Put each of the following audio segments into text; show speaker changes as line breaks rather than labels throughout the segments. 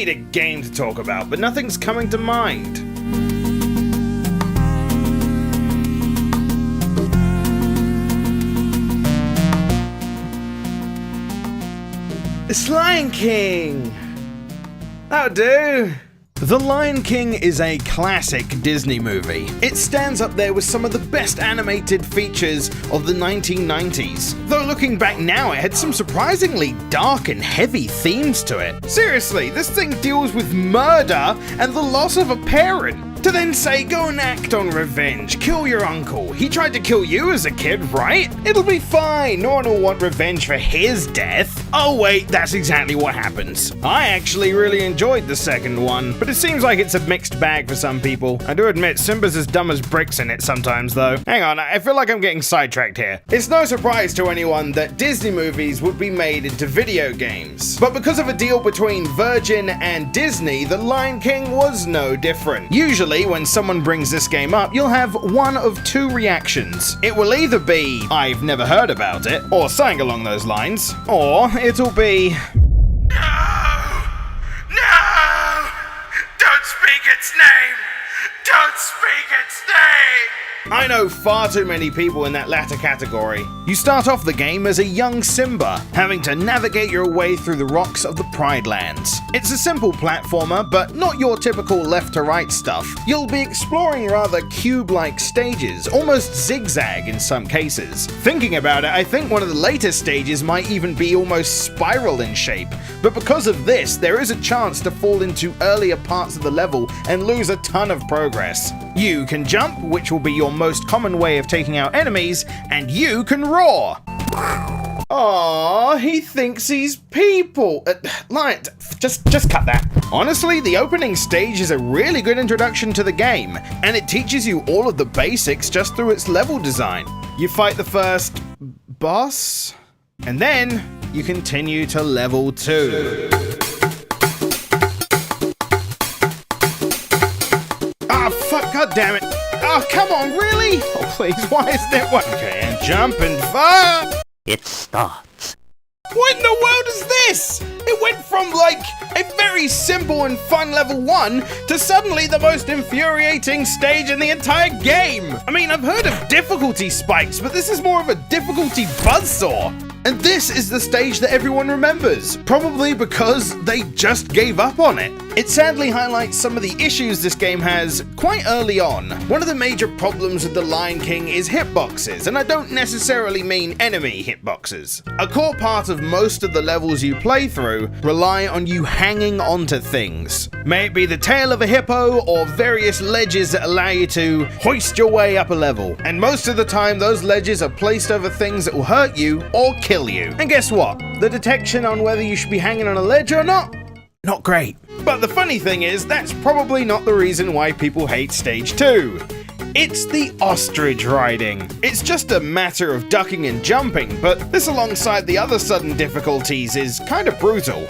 need a game to talk about, but nothing's coming to mind. It's Lion King! That'll do. The Lion King is a classic Disney movie. It stands up there with some of the best animated features of the 1990s. Though looking back now, it had some surprisingly dark and heavy themes to it. Seriously, this thing deals with murder and the loss of a parent. To then say, go and act on revenge, kill your uncle. He tried to kill you as a kid, right? It'll be fine, no one will want revenge for his death. Oh wait, that's exactly what happens. I actually really enjoyed the second one, but it seems like it's a mixed bag for some people. I do admit, Simba's as dumb as Briggs in it sometimes though. Hang on, I feel like I'm getting sidetracked here. It's no surprise to anyone that Disney movies would be made into video games. But because of a deal between Virgin and Disney, The Lion King was no different. Usually, when someone brings this game up, you'll have one of two reactions. It will either be, I've never heard about it, or something along those lines, or it'll be, No! No! Don't speak its name! Don't speak its name! I know far too many people in that latter category. You start off the game as a young Simba, having to navigate your way through the rocks of the Pride Lands. It's a simple platformer, but not your typical left to right stuff. You'll be exploring rather cube-like stages, almost zigzag in some cases. Thinking about it, I think one of the latest stages might even be almost spiral in shape, but because of this, there is a chance to fall into earlier parts of the level and lose a ton of progress. You can jump, which will be your most common way of taking out enemies, and you can roar. Aww, he thinks he's people. Lion, just cut that. Honestly, the opening stage is a really good introduction to the game, and it teaches you all of the basics just through its level design. You fight the first boss, and then you continue to level 2. Ah, fuck, god damn it. Oh, come on, really? Oh, please, why isn't it working? Okay, and jump and fire.
It starts.
What in the world is this? It went from, like, a very simple and fun level 1 to suddenly the most infuriating stage in the entire game. I mean, I've heard of difficulty spikes, but this is more of a difficulty buzzsaw. And this is the stage that everyone remembers, probably because they just gave up on it. It sadly highlights some of the issues this game has quite early on. One of the major problems with The Lion King is hitboxes, and I don't necessarily mean enemy hitboxes. A core part of most of the levels you play through rely on you hanging onto things. May it be the tail of a hippo or various ledges that allow you to hoist your way up a level. And most of the time those ledges are placed over things that will hurt you or kill you. And guess what? The detection on whether you should be hanging on a ledge or not great. But the funny thing is, that's probably not the reason why people hate Stage 2. It's the ostrich riding. It's just a matter of ducking and jumping, but this alongside the other sudden difficulties is kind of brutal.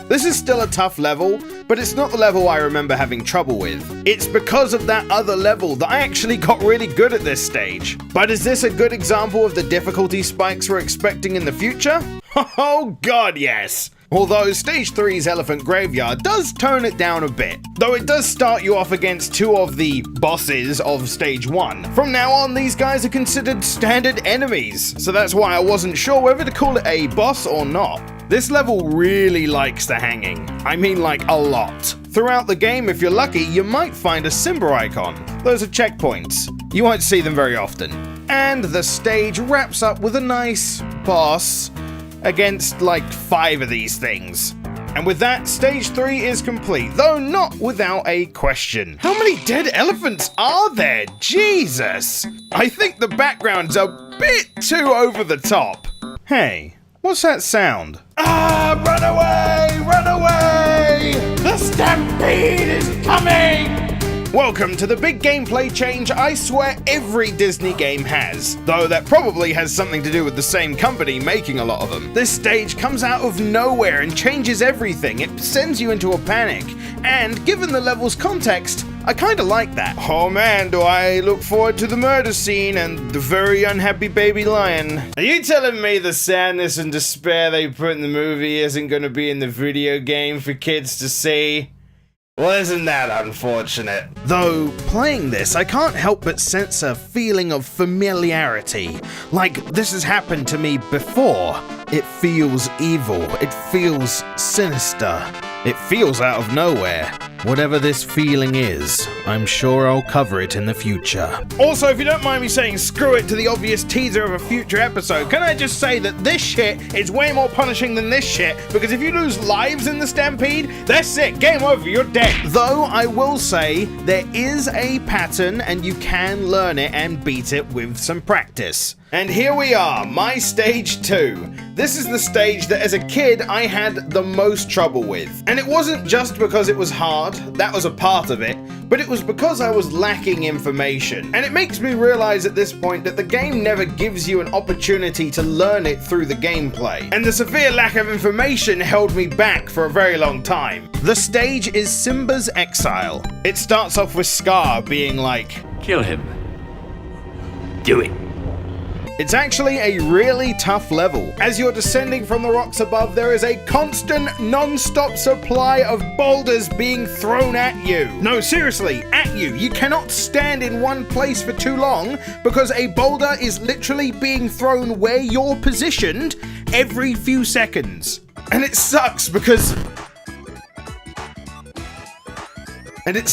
This is still a tough level, but it's not the level I remember having trouble with. It's because of that other level that I actually got really good at this stage. But is this a good example of the difficulty spikes we're expecting in the future? Oh god, yes! Although Stage 3's Elephant Graveyard does tone it down a bit, though it does start you off against 2 of the bosses of Stage 1. From now on, these guys are considered standard enemies, so that's why I wasn't sure whether to call it a boss or not. This level really likes the hanging. I mean, like, a lot. Throughout the game, if you're lucky, you might find a Simba icon. Those are checkpoints. You won't see them very often. And the stage wraps up with a nice boss against like 5 of these things. And with that, Stage 3 is complete, though not without a question. How many dead elephants are there? Jesus! I think the background's a bit too over the top. Hey, what's that sound? Ah, run away! Run away! The Stampede is coming! Welcome to the big gameplay change I swear every Disney game has, though that probably has something to do with the same company making a lot of them. This stage comes out of nowhere and changes everything. It sends you into a panic, and given the level's context, I kinda like that. Oh man, do I look forward to the murder scene and the very unhappy baby lion. Are you telling me the sadness and despair they put in the movie isn't gonna be in the video game for kids to see? Well, isn't that unfortunate? Though, playing this, I can't help but sense a feeling of familiarity. Like, this has happened to me before. It feels evil. It feels sinister. It feels out of nowhere. Whatever this feeling is, I'm sure I'll cover it in the future. Also, if you don't mind me saying screw it to the obvious teaser of a future episode, can I just say that this shit is way more punishing than this shit, because if you lose lives in the Stampede, that's it, game over, you're dead. Though I will say, there is a pattern and you can learn it and beat it with some practice. And here we are, my stage 2. This is the stage that as a kid I had the most trouble with. And it wasn't just because it was hard, that was a part of it, but it was because I was lacking information. And it makes me realize at this point that the game never gives you an opportunity to learn it through the gameplay. And the severe lack of information held me back for a very long time. The stage is Simbas Exile. It starts off with Scar being like,
Kill him. Do it.
it's actually a really tough level. As you're descending from the rocks above, there is a constant, non-stop supply of boulders being thrown at you. No, seriously, at you. You cannot stand in one place for too long because a boulder is literally being thrown where you're positioned every few seconds. And it sucks because... And it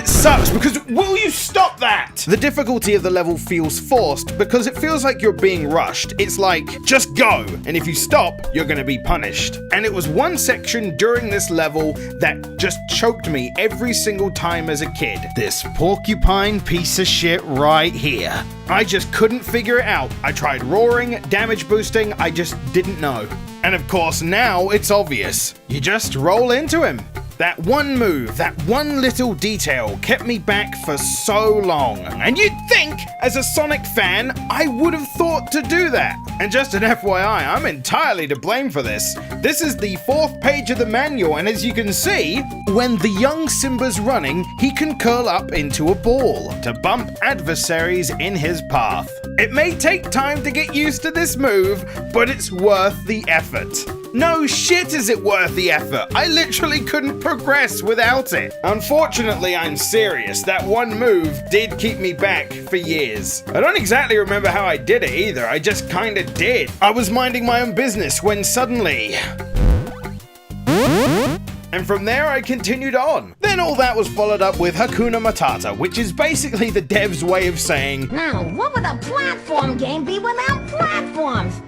sucks because... will you stop that? The difficulty of the level feels forced because it feels like you're being rushed. It's like, just go, and if you stop, you're gonna be punished. And it was one section during this level that just choked me every single time as a kid. This porcupine piece of shit right here. I just couldn't figure it out. I tried roaring, damage boosting, I just didn't know. And of course now it's obvious. You just roll into him. That one move, that one little detail kept me back for so long. And you'd think, as a Sonic fan, I would have thought to do that. And just an FYI, I'm entirely to blame for this. This is the 4th page of the manual, and as you can see, when the young Simba's running, he can curl up into a ball to bump adversaries in his path. It may take time to get used to this move, but it's worth the effort. No shit is it worth the effort. I literally couldn't progress without it. Unfortunately, I'm serious. That one move did keep me back for years. I don't exactly remember how I did it either. I just kinda did. I was minding my own business when suddenly... And from there I continued on. Then all that was followed up with Hakuna Matata, which is basically the devs' way of saying,
now, what would a platform game be without platforms?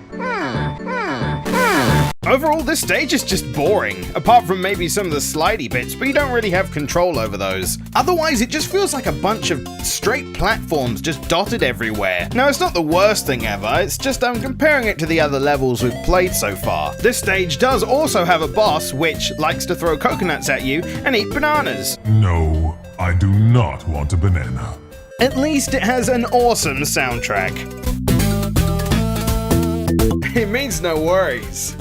Overall, this stage is just boring, apart from maybe some of the slidey bits, but you don't really have control over those. Otherwise, it just feels like a bunch of straight platforms just dotted everywhere. Now, it's not the worst thing ever, it's just I'm comparing it to the other levels we've played so far. This stage does also have a boss which likes to throw coconuts at you and eat bananas.
No, I do not want a banana.
At least it has an awesome soundtrack. It means no worries.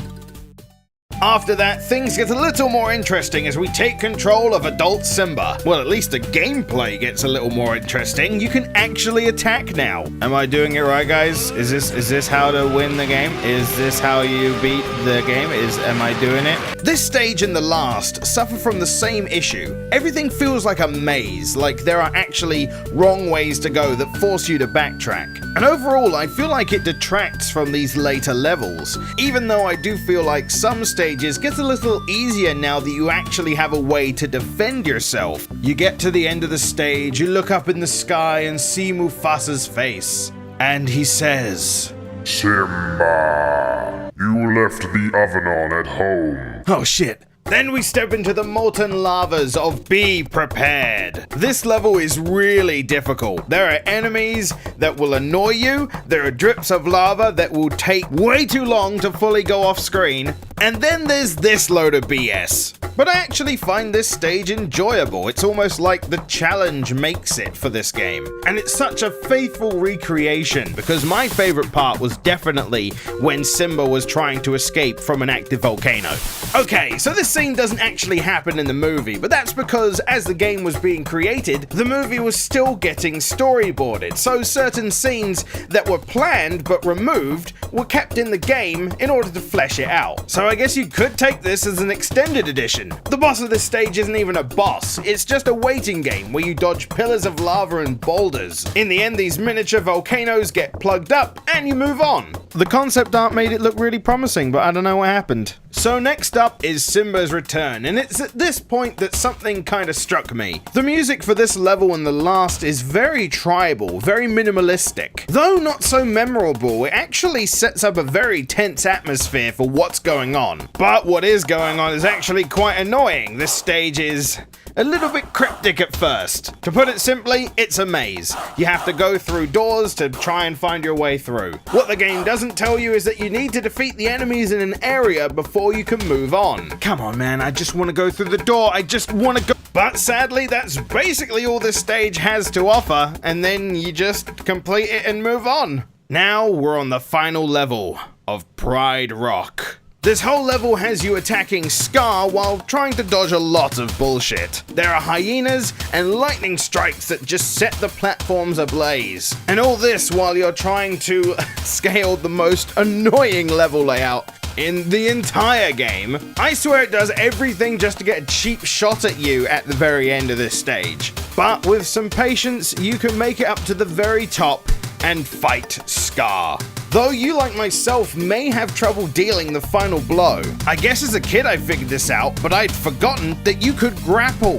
After that, things get a little more interesting as we take control of adult Simba. Well, at least the gameplay gets a little more interesting. You can actually attack now. Am I doing it right, guys? Is this how to win the game? Is this how you beat the game? Am I doing it? This stage and the last suffer from the same issue. Everything feels like a maze, like there are actually wrong ways to go that force you to backtrack. And overall, I feel like it detracts from these later levels, even though I do feel like some stages get a little easier now that you actually have a way to defend yourself. You get to the end of the stage, you look up in the sky and see Mufasa's face, and he says,
Simba, you left the oven on at home.
oh shit. Then we step into the Molten Lavas of Be Prepared. This level is really difficult. There are enemies that will annoy you, there are drips of lava that will take way too long to fully go off screen, and then there's this load of BS. But I actually find this stage enjoyable. It's almost like the challenge makes it for this game. And it's such a faithful recreation, because my favorite part was definitely when Simba was trying to escape from an active volcano. Okay, so this scene doesn't actually happen in the movie, but that's because as the game was being created, the movie was still getting storyboarded, so certain scenes that were planned but removed were kept in the game in order to flesh it out. So I guess you could take this as an extended edition. The boss of this stage isn't even a boss, it's just a waiting game where you dodge pillars of lava and boulders. In the end, these miniature volcanoes get plugged up and you move on. The concept art made it look really promising, but I don't know what happened. So next up is Simba's Return, and it's at this point that something kind of struck me. The music for this level and the last is very tribal, very minimalistic. Though not so memorable, it actually sets up a very tense atmosphere for what's going on. But what is going on is actually quite annoying. This stage is a little bit cryptic at first. To put it simply, it's a maze. You have to go through doors to try and find your way through. What the game doesn't tell you is that you need to defeat the enemies in an area before you can move on. Come on, man, I just want to go through the door, I just want to go. But sadly, that's basically all this stage has to offer, and then you just complete it and move on. Now we're on the final level of Pride Rock. This whole level has you attacking Scar while trying to dodge a lot of bullshit. There are hyenas and lightning strikes that just set the platforms ablaze. And all this while you're trying to scale the most annoying level layout in the entire game. I swear it does everything just to get a cheap shot at you at the very end of this stage. But with some patience, you can make it up to the very top and fight Scar. Though you, like myself, may have trouble dealing the final blow. I guess as a kid I figured this out, but I'd forgotten that you could grapple.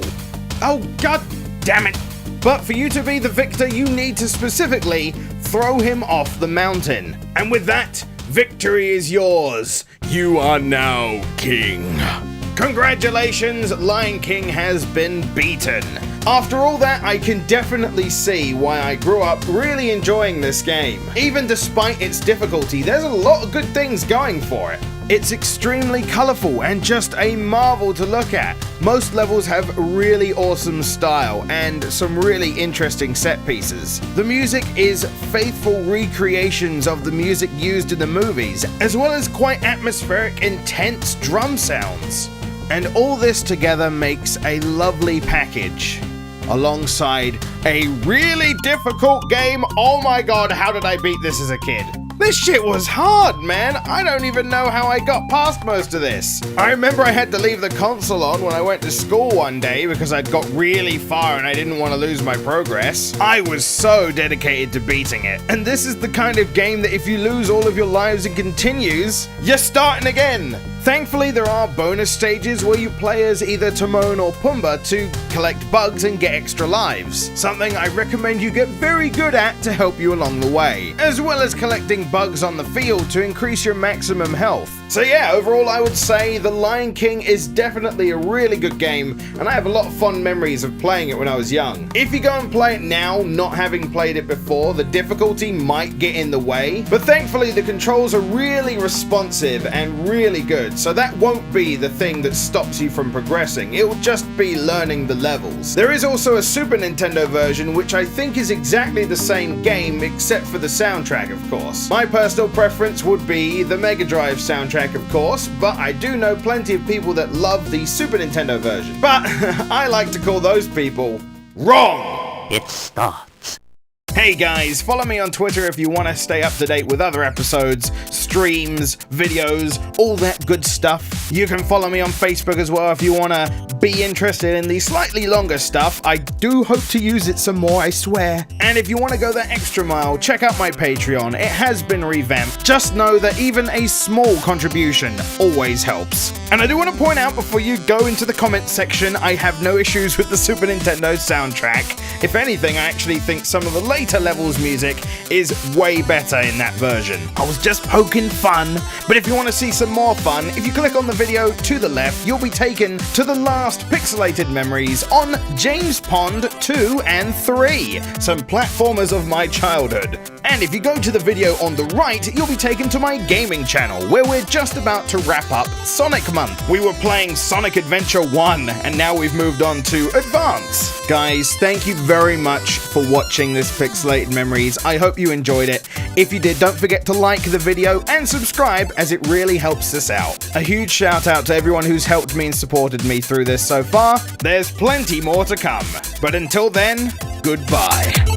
Oh, god damn it. But for you to be the victor, you need to specifically throw him off the mountain. And with that, victory is yours. You are now king. Congratulations, Lion King has been beaten. After all that, I can definitely see why I grew up really enjoying this game. Even despite its difficulty, there's a lot of good things going for it. It's extremely colourful and just a marvel to look at. Most levels have really awesome style and some really interesting set pieces. The music is faithful recreations of the music used in the movies, as well as quite atmospheric, intense drum sounds. And all this together makes a lovely package, alongside a really difficult game. Oh my god, how did I beat this as a kid? This shit was hard, man. I don't even know how I got past most of this. I remember I had to leave the console on when I went to school one day because I'd got really far and I didn't want to lose my progress. I was so dedicated to beating it. And this is the kind of game that if you lose all of your lives and continues, you're starting again. Thankfully, there are bonus stages where you play as either Timon or Pumbaa to collect bugs and get extra lives, something I recommend you get very good at to help you along the way, as well as collecting bugs on the field to increase your maximum health. So yeah, overall I would say The Lion King is definitely a really good game, and I have a lot of fond memories of playing it when I was young. If you go and play it now, not having played it before, the difficulty might get in the way, but thankfully the controls are really responsive and really good, so that won't be the thing that stops you from progressing. It will just be learning the levels. There is also a Super Nintendo version which I think is exactly the same game except for the soundtrack, of course. My personal preference would be the Megadrive soundtrack, of course, but I do know plenty of people that love the Super Nintendo version. But I like to call those people wrong!
It starts.
Hey guys, follow me on Twitter if you want to stay up to date with other episodes, streams, videos, all that good stuff. You can follow me on Facebook as well if you want to be interested in the slightly longer stuff. I do hope to use it some more, I swear. And if you want to go that extra mile, check out my Patreon. It has been revamped. Just know that even a small contribution always helps. And I do want to point out before you go into the comments section, I have no issues with the Super Nintendo soundtrack. If anything, I actually think some of the later levels music is way better in that version. I was just poking fun, but if you want to see some more fun, if you click on the video to the left, you'll be taken to the last Pixelated memories on James Pond 2 and 3, some platformers of my childhood. And if you go to the video on the right, you'll be taken to my gaming channel, where we're just about to wrap up Sonic Month. We were playing Sonic Adventure 1, and now we've moved on to Advance. Guys, thank you very much for watching this Pixelated Memories. I hope you enjoyed it. If you did, don't forget to like the video and subscribe, as it really helps us out. A huge shout out to everyone who's helped me and supported me through this so far. There's plenty more to come. But until then, goodbye.